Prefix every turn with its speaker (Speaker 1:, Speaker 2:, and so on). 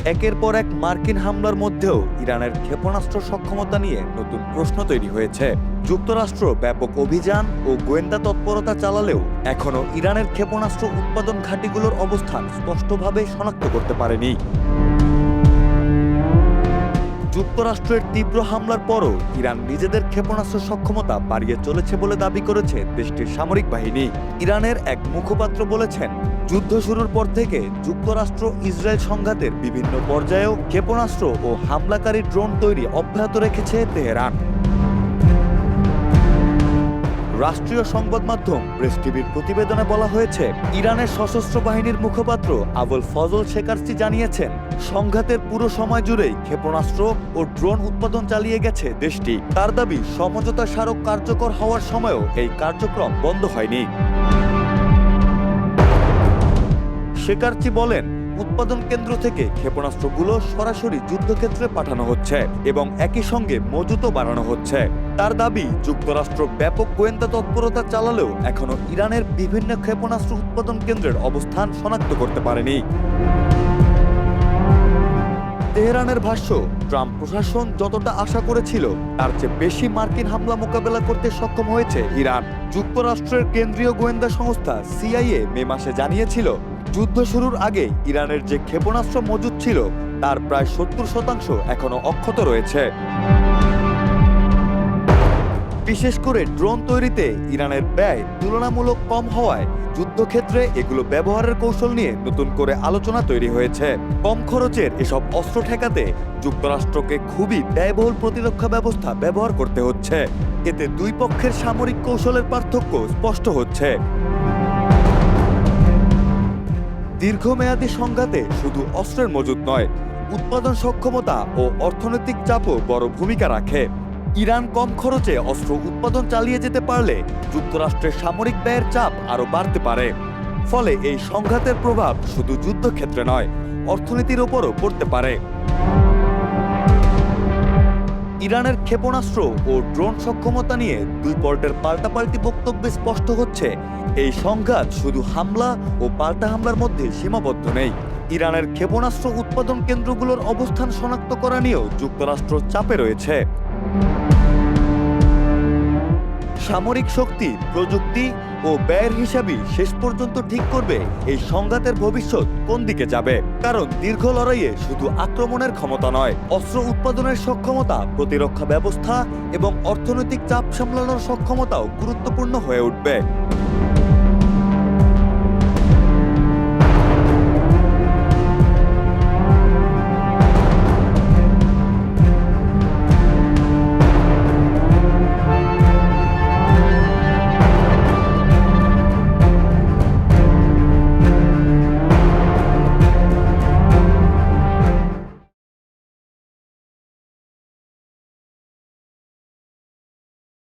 Speaker 1: একের পর এক মার্কিন হামলার মধ্যেও ইরানের ক্ষেপণাস্ত্র সক্ষমতা নিয়ে নতুন প্রশ্ন তৈরি হয়েছে। যুক্তরাষ্ট্র ব্যাপক অভিযান ও গোয়েন্দা তৎপরতা চালালেও এখনও ইরানের ক্ষেপণাস্ত্র উৎপাদন ঘাঁটিগুলোর অবস্থান স্পষ্টভাবে শনাক্ত করতে পারেনি। যুক্তরাষ্ট্রের তীব্র হামলার পরও ইরান নিজেদের ক্ষেপণাস্ত্র সক্ষমতা বাড়িয়ে চলেছে বলে দাবি করেছে দেশটির সামরিক বাহিনী। ইরানের এক মুখপাত্র বলেছেন, যুদ্ধ শুরুর পর থেকে যুক্তরাষ্ট্র ইসরায়েল সংঘাতের বিভিন্ন পর্যায়েও ক্ষেপণাস্ত্র ও হামলাকারী ড্রোন তৈরি অব্যাহত রেখেছে তেহরান। রাষ্ট্রীয় সংবাদ মাধ্যম প্রেস টিভির প্রতিবেদনে বলা হয়েছে, ইরানের সশস্ত্র বাহিনীর মুখপাত্র আবুল ফজল শেকারচি জানিয়েছেন, সংঘাতের পুরো সময় জুড়েই ক্ষেপণাস্ত্র ও ড্রোন উৎপাদন চালিয়ে গেছে দেশটি। তার দাবি, সমঝোতা স্মারক কার্যকর হওয়ার সময়ও এই কার্যক্রম বন্ধ হয়নি। শেকারচি বলেন, উৎপাদন কেন্দ্র থেকে ক্ষেপণাস্ত্রগুলো সরাসরি যুদ্ধক্ষেত্রে পাঠানো হচ্ছে এবং একই সঙ্গে মজুতও বাড়ানো হচ্ছে। তার দাবি, যুক্তরাষ্ট্র ব্যাপক গোয়েন্দা তৎপরতা চালালেও এখনও ইরানের বিভিন্ন ক্ষেপণাস্ত্র উৎপাদন কেন্দ্রের অবস্থান শনাক্ত করতে পারেনি। তেহরানের ভাষ্য, ট্রাম্প প্রশাসন যতটা আশা করেছিল তার চেয়ে বেশি মার্কিন হামলা মোকাবেলা করতে সক্ষম হয়েছে ইরান। যুক্তরাষ্ট্রের কেন্দ্রীয় গোয়েন্দা সংস্থা সিআইএ মে মাসে জানিয়েছিল, যুদ্ধ শুরুর আগে ইরানের যে ক্ষেপণাস্ত্র মজুদ ছিল তার প্রায় 70% এখনো অক্ষত রয়েছে। বিশেষ করে ড্রোন তৈরিতে ইরানের ব্যয় তুলনামূলক কম হওয়ায় যুদ্ধক্ষেত্রে এগুলো ব্যবহারের কৌশল নিয়ে নতুন করে আলোচনা তৈরি হয়েছে। কম খরচের এসব অস্ত্র ঠেকাতে যুক্তরাষ্ট্রকে খুবই ব্যয়বহুল প্রতিরক্ষা ব্যবস্থা ব্যবহার করতে হচ্ছে। এতে দুই পক্ষের সামরিক কৌশলের পার্থক্য স্পষ্ট হচ্ছে। দীর্ঘমেয়াদী সংঘাতে শুধু অস্ত্রের মজুদ নয়, উৎপাদন সক্ষমতা ও অর্থনৈতিক চাপও বড় ভূমিকা রাখে। ইরান কম খরচে অস্ত্র উৎপাদন চালিয়ে যেতে পারলে যুক্তরাষ্ট্রের সামরিক ব্যয়ের চাপ আরও বাড়তে পারে। ফলে এই সংঘাতের প্রভাব শুধু যুদ্ধক্ষেত্রে নয়, অর্থনীতির ওপরও পড়তে পারে। ইরানের ক্ষেপণাস্ত্র ও ড্রোন সক্ষমতা নিয়ে দুই পর্যায়ের পাল্টাপাল্টি বক্তব্যে স্পষ্ট হচ্ছে, এই সংঘাত শুধু হামলা ও পাল্টা হামলার মধ্যে সীমাবদ্ধ নেই। ইরানের ক্ষেপণাস্ত্র উৎপাদন কেন্দ্রগুলোর অবস্থান শনাক্ত করা নিয়েও যুক্তরাষ্ট্র চাপে রয়েছে। সামরিক শক্তি, প্রযুক্তি ও ব্যয়ের হিসাবই শেষ পর্যন্ত ঠিক করবে এই সংঘাতের ভবিষ্যৎ কোন দিকে যাবে। কারণ দীর্ঘ লড়াইয়ে শুধু আক্রমণের ক্ষমতা নয়, অস্ত্র উৎপাদনের সক্ষমতা, প্রতিরক্ষা ব্যবস্থা এবং অর্থনৈতিক চাপ সামলানোর সক্ষমতাও গুরুত্বপূর্ণ হয়ে উঠবে।